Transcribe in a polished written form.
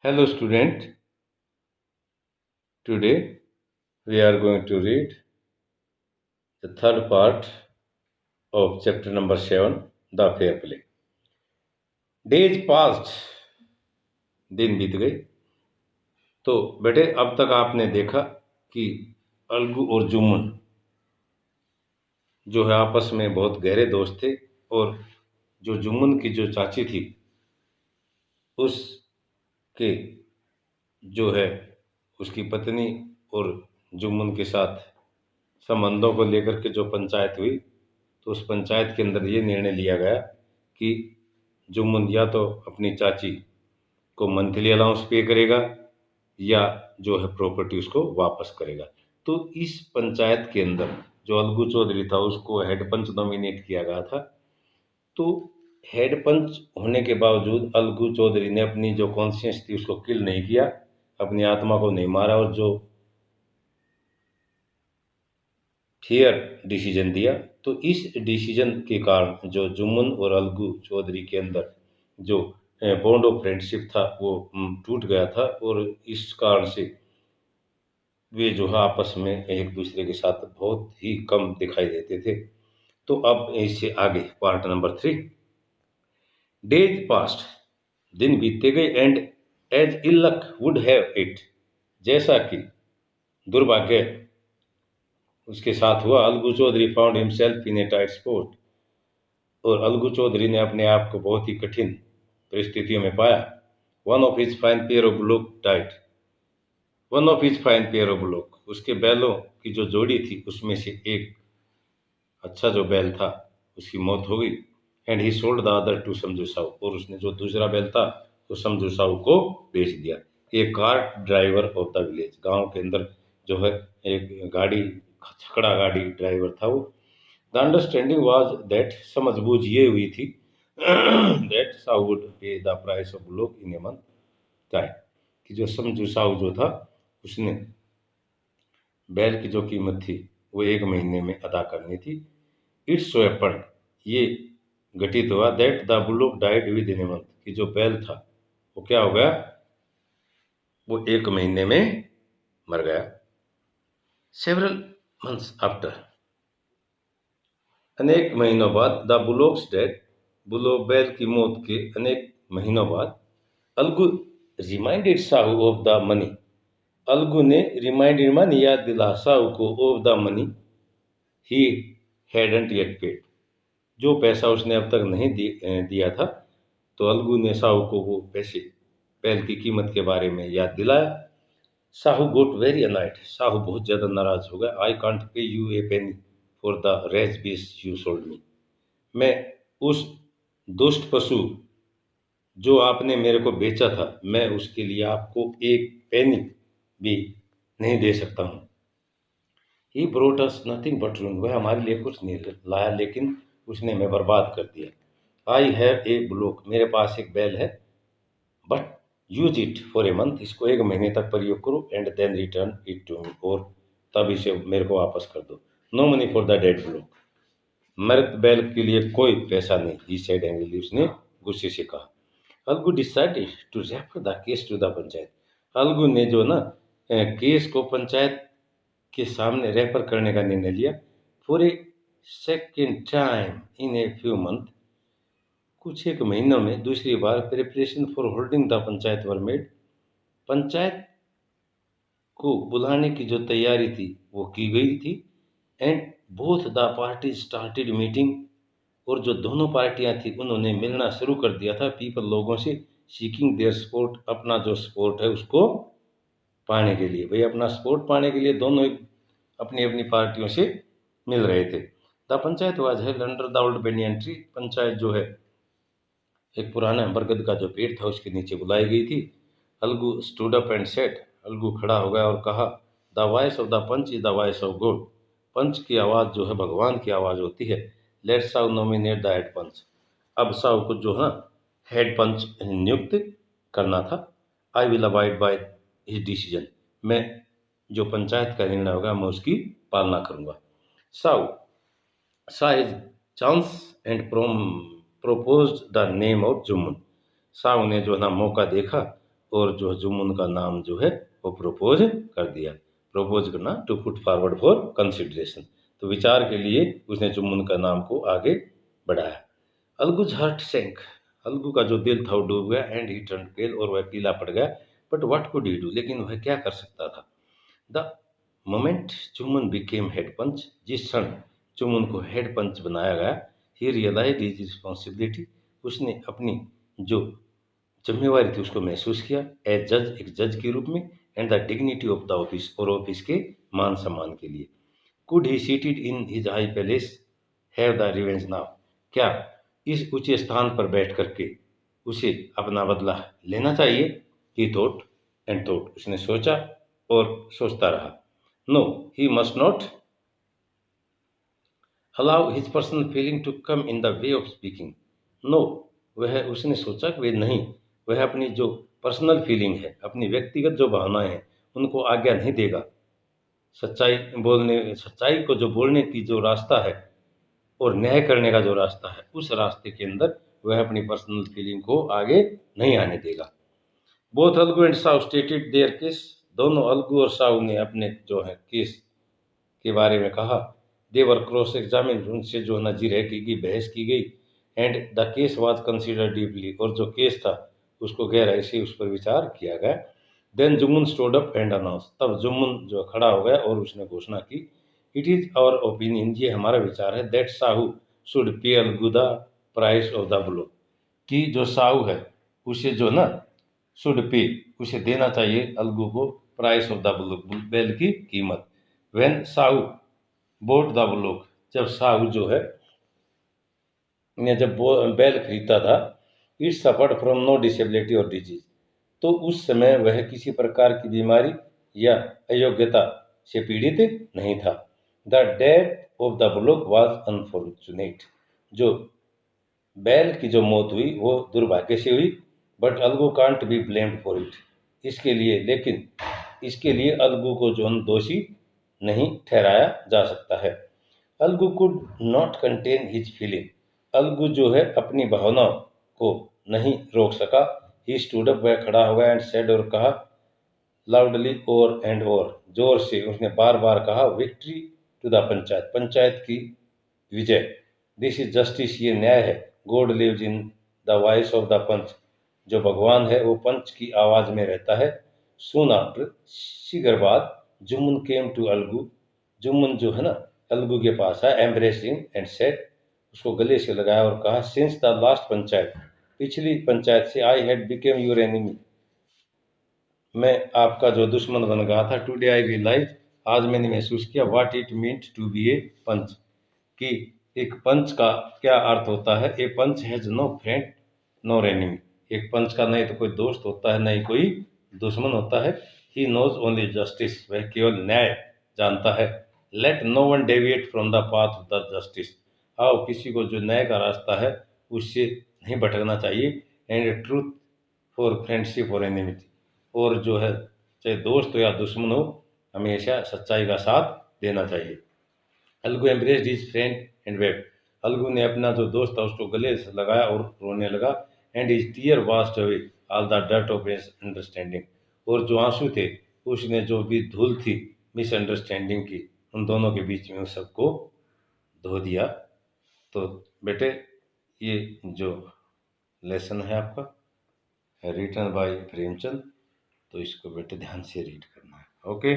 Hello, student. Today we are going to read the third part of chapter number 7, The Fair Play. Days passed, दिन बीत गए। तो बेटे, अब तक आपने देखा कि अलगू और जुम्मन जो है आपस में बहुत गहरे दोस्त थे, और जो जुम्मन की जो चाची थी उसके जो है उसकी पत्नी और जुम्मन के साथ संबंधों को लेकर के जो पंचायत हुई, तो उस पंचायत के अंदर ये निर्णय लिया गया कि जुम्मन या तो अपनी चाची को मंथली अलाउंस पे करेगा या जो है प्रॉपर्टी उसको वापस करेगा। तो इस पंचायत के अंदर जो अलगू चौधरी था उसको हेड पंच नॉमिनेट किया गया था। तो हेड पंच होने के बावजूद अलगू चौधरी ने अपनी जो कॉन्शियस थी उसको किल नहीं किया, अपनी आत्मा को नहीं मारा, और जो फेयर डिसीजन दिया। तो इस डिसीजन के कारण जो जुम्मन और अलगू चौधरी के अंदर जो बॉन्ड ऑफ फ्रेंडशिप था वो टूट गया था, और इस कारण से वे जो है आपस में एक दूसरे के साथ बहुत ही कम दिखाई देते थे। तो अब इससे आगे पार्ट नंबर 3। डेज पास्ट, दिन बीतते गए, and as ill luck would have it, जैसा कि दुर्भाग्य उसके साथ हुआ, Algu Chaudhary found himself in a tight spot, और अलगू चौधरी ने अपने आप को बहुत ही कठिन परिस्थितियों में पाया। One of his fine pair of block diet, one of his fine pair of block, उसके बैलों की जो जोड़ी थी उसमें से एक अच्छा जो बैल था उसकी मौत हो गई। And he sold the other two Samjhu Sahu, और उसने जो दूसरा बैल था वो समझू साहू को बेच दिया। एक cart driver of the village, गांव के अंदर जो है एक गाड़ी छकड़ा गाड़ी ड्राइवर था वो। द अंडरस्टैंडिंग वाज दैट, समझ बूझ ये हुई थी दैट साहू वुड पे the price of block in a month time, कि जो समझू साहू जो था उसने बैल की जो कीमत थी वो 1 महीने में अदा करनी थी। इट्स सो हैपेंड, ये घटित हुआ, that the bullock died within a month, कि जो बैल था वो क्या हो गया, वो 1 महीने में मर गया। सेवरल मंथ्स आफ्टर, अनेक महीनों बाद, द बुलोक्स डेड, बुलो बैल की मौत के अनेक महीनों बाद, Algu reminded Sahu of the money, Algu ने रिमाइंडेड मानी याद दिला साहू को of the money he hadn't yet paid, जो पैसा उसने अब तक नहीं दिया था। तो अलगू ने साहू को वो पैसे बैल की कीमत के बारे में याद दिलाया। Sahu got very irate, Sahu बहुत ज़्यादा नाराज हो गया। I can't pay you a penny for the wretched beast you sold me, मैं उस दुष्ट पशु जो आपने मेरे को बेचा था, मैं उसके लिए आपको एक पेनी भी नहीं दे सकता हूँ। He brought us nothing but ruin, वह हमारे लिए कुछ नहीं लाया लेकिन उसने हमें बर्बाद कर दिया। आई हैव ए ब्लॉक, मेरे पास एक बैल है, but use it for a month, इसको 1 महीने तक प्रयोग करो, and then return it to me, और तब इसे मेरे को वापस कर दो। No money for the dead bullock, मृत बैल के लिए कोई पैसा नहीं, ही सेड एंग्रीली, उसने गुस्से से कहा। Algu decided to refer the case to the panchayat, Algu ने जो ना केस को पंचायत के सामने रेफर करने का निर्णय लिया। For a second time in a few months, कुछ एक महीनों में दूसरी बार preparation for holding the panchayat were made, panchayat को बुलाने की जो तैयारी थी वो की गई थी। And both the party started meeting, और जो दोनों पार्टियां थी उन्होंने मिलना शुरू कर दिया था पीपल, लोगों से, सीकिंग देयर सपोर्ट, अपना जो सपोर्ट है उसको पाने के लिए, भाई अपना सपोर्ट पाने के लिए दोनों अपनी अपनी पार्टियों से मिल रहे थे। The panchayat was held under the old banyan tree, panchayat जो है एक पुराना बरगद का जो पेड़ था उसके नीचे बुलाई गई थी। Algu stood up and said, Algu खड़ा हो गया और कहा, the voice of the panch is the voice of God, panch की आवाज़ जो है भगवान की आवाज़ होती है। लेट साउ नॉमिनेट द हेड पंच, अब साहु को जो है हेड पंच नियुक्त करना था। I will abide by his decision, मैं जो पंचायत का निर्णय होगा मैं उसकी पालना करूंगा। साउ saw his chance and proposed the name of Jumman, Sahu ने जो है ना मौका देखा और जो जुम्मन का नाम जो है वो प्रपोज कर दिया। प्रपोज करना, to put forward for consideration, तो विचार के लिए उसने जुम्मन का नाम को आगे बढ़ाया। अलगूज हार्ट सैंक, अलगू का जो दिल था वो डूब गया, एंड ही टर्न पेल, और वह पीला पड़ गया। But what could he do, लेकिन वह क्या कर सकता था। The moment Jumman became head panch, जिस क्षण जुम्मन को हेड पंच बनाया गया, ही रियलाइज हिज रिस्पॉन्सिबिलिटी, उसने अपनी जो जिम्मेवारी थी उसको महसूस किया, एज जज, एक जज के रूप में, and the dignity of the office, और ऑफिस के मान सम्मान के लिए। Could he seated in his high palace have the revenge now, क्या इस ऊंचे स्थान पर बैठ करके उसे अपना बदला लेना चाहिए। ही थॉट एंड थॉट, उसने सोचा और सोचता रहा। No, he must not allow his personal feeling to come in the way of speaking. No, वह उसने सोचा कि वे नहीं, वह अपनी जो पर्सनल फीलिंग है, अपनी व्यक्तिगत जो भावनाएं हैं, उनको आज्ञा नहीं देगा। सच्चाई को जो बोलने की जो रास्ता है और न्याय करने का जो रास्ता है, उस रास्ते के अंदर वह अपनी पर्सनल फीलिंग को आगे नहीं आने देगा। Both Algu and Sahu stated there case, दोनों अलगू और साहू ने अपने जो है केस के बारे में कहा। देवर क्रॉस एग्जामिन, उनसे जो नजीर की गई, बहस की गई। And the case was consider deeply, और जो केस था उसको गहराई से उस पर विचार किया गया। Then Jumman stood up and announce, तब जुम्मन जो खड़ा हो गया और उसने घोषणा की। इट इज आवर ओपिनियन, ये हमारा विचार है, that Sahu should pay Algu the price of the blow, कि जो साहू है उसे जो ना शुड पे, उसे देना चाहिए अलगू को प्राइस ऑफ द ब्लो, बैल की कीमत। When Sahu bought the bullock, जब साहू जो है ने जब बैल खरीदता था, it suffered from no disability or disease, तो उस समय वह किसी प्रकार की बीमारी या अयोग्यता से पीड़ित नहीं था। The death of the block was unfortunate, जो बैल की जो मौत हुई वो दुर्भाग्य से हुई। But Algu can't be blamed for it, इसके लिए, लेकिन इसके लिए अलगू को जो दोषी नहीं ठहराया जा सकता है। Algu could not contain his feeling, Algu जो है अपनी भावनाओं को नहीं रोक सका। ही स्टूड अप, वह खड़ा हो गया, एंड सेड, और कहा, लाउडली और एंड और, जोर से उसने बार बार कहा, victory to the panchayat, panchayat की विजय। दिस इज जस्टिस, ये न्याय है। God lives in the voice of the panch, जो भगवान है वो पंच की आवाज में रहता है। सून आफ्टर, शीघ्र बाद, जुम्मन केम टू अलगू, जुम्मन जो है ना अलगू के पास है, एम्ब्रेसिंग एंड सेड, उसको गले से लगाया और कहा, सिंस द लास्ट पंचायत, पिछली पंचायत से, I had became your enemy, मैं आपका जो दुश्मन बन गया था। टुडे आई रियलाइज, आज मैंने महसूस किया, what it meant to be a panch, कि एक पंच का क्या अर्थ होता है। A panch has no friend no enemy, एक पंच का नहीं तो कोई दोस्त होता है, नहीं कोई दुश्मन होता है। ही नोज ओनली जस्टिस, वह केवल न्याय जानता है। Let no one deviate from the path of the justice, आओ किसी को जो न्याय का रास्ता है उससे नहीं भटकना चाहिए। एंड ट्रूथ फॉर फ्रेंडशिप और एनिमिटी, और जो है चाहे दोस्त हो या दुश्मन हो, हमेशा सच्चाई का साथ देना चाहिए। Algu embraced his friend and wept, Algu ने अपना जो दोस्त था उसको गले से लगाया और रोने लगा। And his tear washed away all the dirt of his understanding, और जो आंसू थे उसने जो भी धूल थी मिसअंडरस्टैंडिंग की, उन दोनों के बीच में उन सबको धो दिया। तो बेटे, ये जो लेसन है आपका, रिटन बाय प्रेमचंद, तो इसको बेटे ध्यान से रीड करना है। ओके।